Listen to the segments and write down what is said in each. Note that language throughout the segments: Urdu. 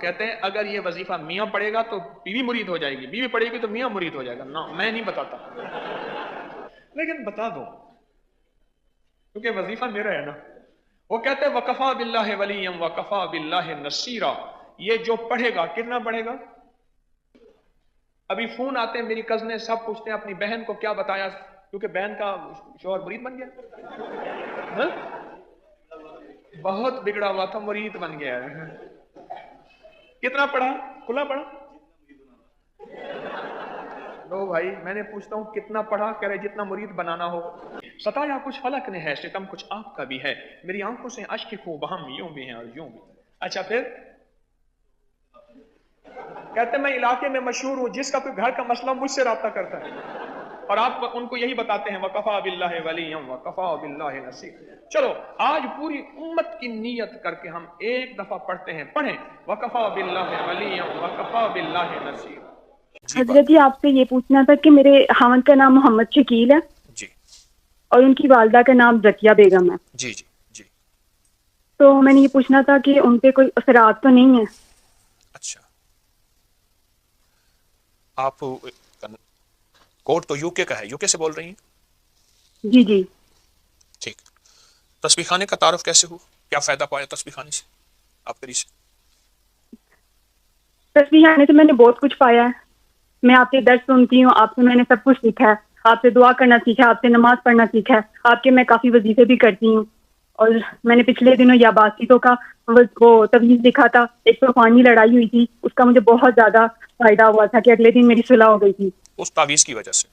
کہتے ہیں اگر یہ وظیفہ میاں پڑھے گا تو بیوی مرید ہو جائے گی، بیوی پڑھے گی تو میاں مرید ہو جائے گا. نہ میں نہیں بتاتا، لیکن بتا دو کیونکہ وظیفہ میرا ہے نا. وہ کہتے ہیں وَكَفَى بِاللَّهِ وَلِيًّا وَكَفَى بِاللَّهِ نَصِيرًا، یہ جو پڑھے گا کتنا پڑھے گا؟ ابھی فون آتے ہیں میری کزنیں سب پوچھتے ہیں اپنی بہن کو کیا بتایا، کیونکہ بہن کا شوہر مرید بن گیا. ہاں؟ بہت بگڑا ہوا تھا، مرید بن گیا ہے. کتنا پڑھا؟ کھلا پڑھا؟ لو بھائی میں نے پوچھتا ہوں کتنا پڑھا؟ کہہ رہے جتنا مرید بنانا ہو. ستایا کچھ فلک نے ہے، ستم کچھ آپ کا بھی ہے، میری آنکھوں سے اشک خوب ہم یوں بھی ہیں اور یوں بھی. اچھا پھر کہتے ہیں میں علاقے میں مشہور ہوں، جس کا کوئی گھر کا مسئلہ مجھ سے رابطہ کرتا ہے، اور آپ ان کو یہی بتاتے ہیں وَكَفَى بِاللَّهِ وَلِيًّا وَكَفَى بِاللَّهِ نَصِيرًا. چلو آج پوری امت کی نیت کر کے ہم ایک دفعہ پڑھتے ہیں، پڑھیں وَكَفَى بِاللَّهِ وَلِيًّا وَكَفَى بِاللَّهِ نَصِيرًا. حضرت جی آپ سے یہ پوچھنا تھا کہ میرے خاوند کا نام محمد شکیل ہے جی اور ان کی والدہ کا نام زکیہ بیگم ہے. جی جی جی. تو میں نے یہ پوچھنا تھا کہ ان پہ کوئی اثرات تو نہیں ہے؟ اچھا آپ کوڈ تو یو کے کا ہے، یو کے سے بول رہی ہیں؟ جی جی. ٹھیک. تسبیح خانے کا تعارف کیسے ہوا؟ کیا فائدہ پایا تسبیح خانے سے آپ کری سے؟ تصویر آنے سے میں نے بہت کچھ پایا ہے. میں آپ کے درس سنتی ہوں، آپ سے میں نے سب کچھ سیکھا ہے، آپ سے دعا کرنا سیکھا، آپ سے نماز پڑھنا سیکھا ہے، آپ کے میں کافی وظیفے بھی کرتی ہوں. اور میں نے پچھلے دنوں یا باسطوں کا وہ تویز لکھا تھا، ایک طوفانی لڑائی ہوئی تھی، اس کا مجھے بہت زیادہ فائدہ ہوا تھا کہ اگلے دن میری صلح ہو گئی تھی. اس تعویذ کی وجہ سے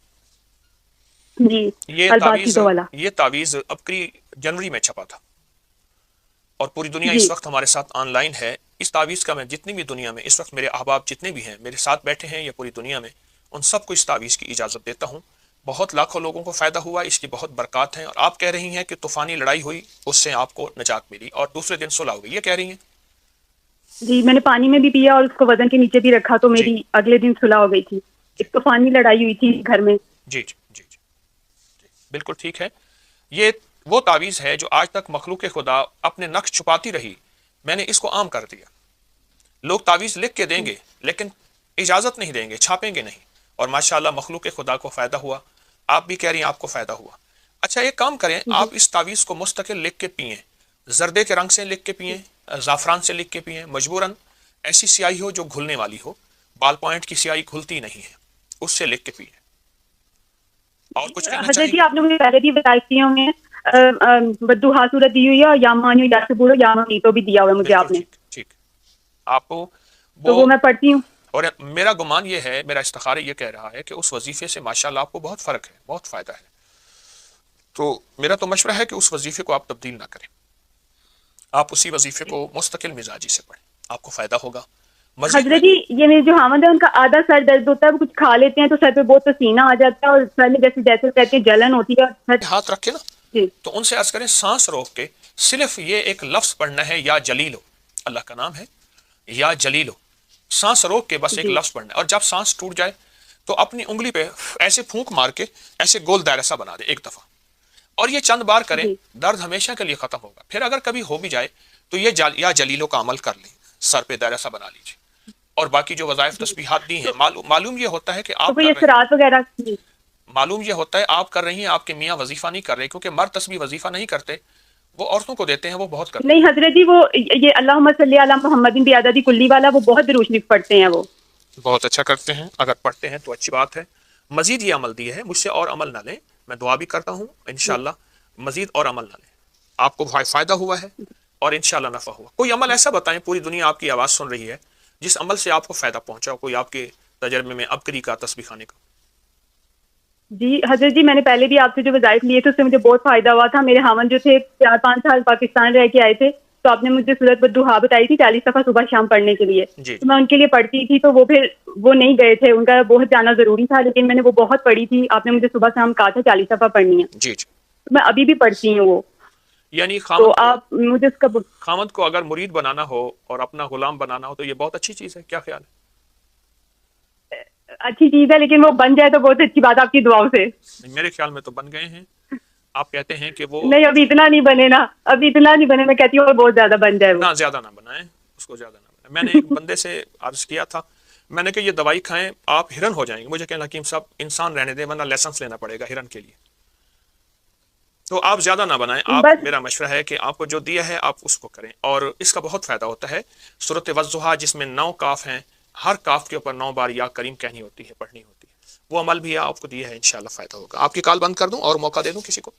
جی تعویذ الباسطوں والا. یہ تعویذ ابکری جنوری میں چھپا تھا اور پوری دنیا جی اس وقت ہمارے ساتھ آن لائن ہے. اس تعویذ کا میں جتنی بھی دنیا میں اس وقت میرے احباب جتنے بھی ہیں میرے ساتھ بیٹھے ہیں یا پوری دنیا میں، ان سب کو اس تعویذ کی اجازت دیتا ہوں. بہت لاکھوں لوگوں کو فائدہ ہوا، اس کی بہت برکات ہیں. اور آپ کہہ رہی ہیں کہ طوفانی لڑائی ہوئی، اس سے آپ کو نجات ملی اور دوسرے دن صلح ہو گئی، یہ کہہ رہی ہیں؟ جی میں نے پانی میں بھی پیا اور اس کو وزن کے نیچے بھی رکھا تو جی میری اگلے دن صلح ہو گئی تھی. جی ایک طوفانی لڑائی ہوئی تھی گھر میں. جی جی جی جی بالکل ٹھیک ہے. یہ وہ تعویذ ہے جو آج تک مخلوق خدا اپنے نقش چھپاتی رہی، میں نے اس کو عام کر دیا. لوگ تعویذ لکھ کے دیں گے لیکن اجازت نہیں دیں گے، چھاپیں گے نہیں، اور ماشاءاللہ مخلوق خدا کو فائدہ ہوا. آپ بھی کہہ رہی ہیں آپ کو فائدہ ہوا. اچھا ایک کام کریں، جی آپ اس تعویذ کو مستقل لکھ کے پئیں، زردے کے رنگ سے لکھ کے پئیں، زعفران سے لکھ کے پئیں، مجبوراً ایسی سیاہی ہو جو گھلنے والی ہو، بال پوائنٹ کی سیاہی گھلتی نہیں ہے، اس سے لکھ کے پئیں. اور کچھ کہنا حضرت چاہیں جی گے؟ آپ نے مجھے پہلے بھی بتائی تھی ہمیں بدوہا صورت دی ہوئی ہے اور یامانیو یاسبورو یامانیتو بھی دیا ہوا ہے مجھے بالکل آپ نے، ٹھیک ٹھیک. آپ کو تو وہ میں پڑھتی ہوں. اور میرا گمان یہ ہے، میرا استخارہ یہ کہہ رہا ہے کہ اس وظیفے سے ماشاءاللہ آپ کو بہت فرق ہے، بہت فائدہ ہے. تو میرا تو مشورہ ہے کہ اس وظیفے کو آپ تبدیل نہ کریں، آپ اسی وظیفے کو مستقل مزاجی سے پڑھیں، آپ کو فائدہ ہوگا. مزید میں حضرت جی یہ میرے جو حامد ہے ان کا آدھا سر درد ہوتا ہے، وہ کچھ کھا لیتے ہیں تو سر پہ بہت پسینہ آ جاتا ہے اور سر میں جیسے جیسے کہتے ہیں جلن ہوتی ہے اور سر. ہاتھ رکھے نا جی تو ان سے عرض کریں سانس روک کے صرف یہ ایک لفظ پڑھنا ہے، یا جلیلو، اللہ کا نام ہے یا جلیلو. سانس روک کے بس ایک جی لفظ پڑھنا ہے، اور جب سانس ٹوٹ جائے تو اپنی انگلی پہ ایسے پھونک مار کے ایسے گول دائرہ سا بنا دے ایک دفعہ، اور یہ چند بار کریں، جی درد ہمیشہ کے لیے ختم ہوگا. پھر اگر کبھی ہو بھی جائے تو یہ یا جلیلو کا عمل کر لیں، سر پہ دائرہ سا بنا لیجیے. اور باقی جو وظائف جی. تسبیحات دی ہیں، تو معلوم یہ ہوتا ہے کہ تو آپ کوئی کر رہے ہیں، اثرات وغیرہ؟ جی معلوم یہ ہوتا ہے آپ کر رہی ہیں، آپ کے میاں وظیفہ نہیں کر رہے، کیونکہ مرد تسبیح وظیفہ نہیں کرتے، وہ عورتوں کو دیتے ہیں، وہ بہت کرتے نہیں حضرت جی، وہ یہ اللہم صلی علی محمد بعدد کلی والا وہ بہت درود شریف پڑھتے ہیں وہ. ہیں. بہت اچھا کرتے ہیں، اگر پڑھتے ہیں تو اچھی بات ہے. مزید یہ عمل دیا ہے، مجھ سے اور عمل نہ لیں، میں دعا بھی کرتا ہوں انشاءاللہ مزید اور عمل نہ لیں. آپ کو فائدہ ہوا ہے اور انشاءاللہ نفع ہوا. کوئی عمل ایسا بتائیں، پوری دنیا آپ کی آواز سن رہی ہے، جس عمل سے آپ کو فائدہ پہنچا ہو، کوئی آپ کے تجربے میں ابکری کا، تسبیح خانے کا. جی حضرت جی میں نے پہلے بھی آپ سے جو وظائف لیے تھے اس سے مجھے بہت فائدہ ہوا تھا. میرے ہاون جو تھے 4-5 سال پاکستان رہ کے آئے تھے، تو آپ نے مجھے سورۃ الدحا بتائی تھی 40 دفعہ صبح شام پڑھنے کے لیے، جی تو میں ان کے لیے پڑھتی تھی. تو وہ پھر وہ نہیں گئے تھے، ان کا بہت جانا ضروری تھا، لیکن میں نے وہ بہت پڑھی تھی. آپ نے مجھے صبح شام کہا تھا 40 دفعہ پڑھنی ہے، جی جی. تو میں ابھی بھی پڑھتی ہوں وہ. یعنی تو آپ مجھے اس کا خامد کو اگر مرید بنانا ہو اور اپنا غلام بنانا ہو تو یہ بہت اچھی چیز ہے. کیا خیال ہے؟ اچھی چیز ہے، لیکن وہ بن جائے تو بہت اچھی بات ہے آپ کی دعاؤں سے. میرے خیال میں تو بن گئے ہیں. آپ کہتے ہیں کہ وہ نہیں ابھی اتنا نہیں بنے نا، ابھی اتنا نہیں بنے، میں کہتی ہوں اور بہت زیادہ بن جائے وہ. نہ زیادہ نہ بنائیں اس کو، زیادہ نہ بنائیں. میں نے ایک بندے سے عرض کیا تھا، میں نے کہا یہ دوائی کھائیں آپ ہرن ہو جائیں گے. مجھے کہنا حکیم صاحب انسان رہنے دیں ورنہ لائسنس لینا پڑے گا ہرن کے لیے. تو آپ زیادہ نہ بنائیں. آپ میرا مشورہ ہے کہ آپ کو جو دیا ہے آپ اس کو کریں، اور اس کا بہت فائدہ ہوتا ہے. سورۃ والضحیٰ جس میں 9 کاف ہیں، ہر کاف کے اوپر 9 بار یا کریم کہنی ہوتی ہے، پڑھنی ہوتی ہے. وہ عمل بھی آپ کو دیا ہے، انشاءاللہ فائدہ ہوگا. آپ کی کال بند کر دوں اور موقع دے دوں کسی کو؟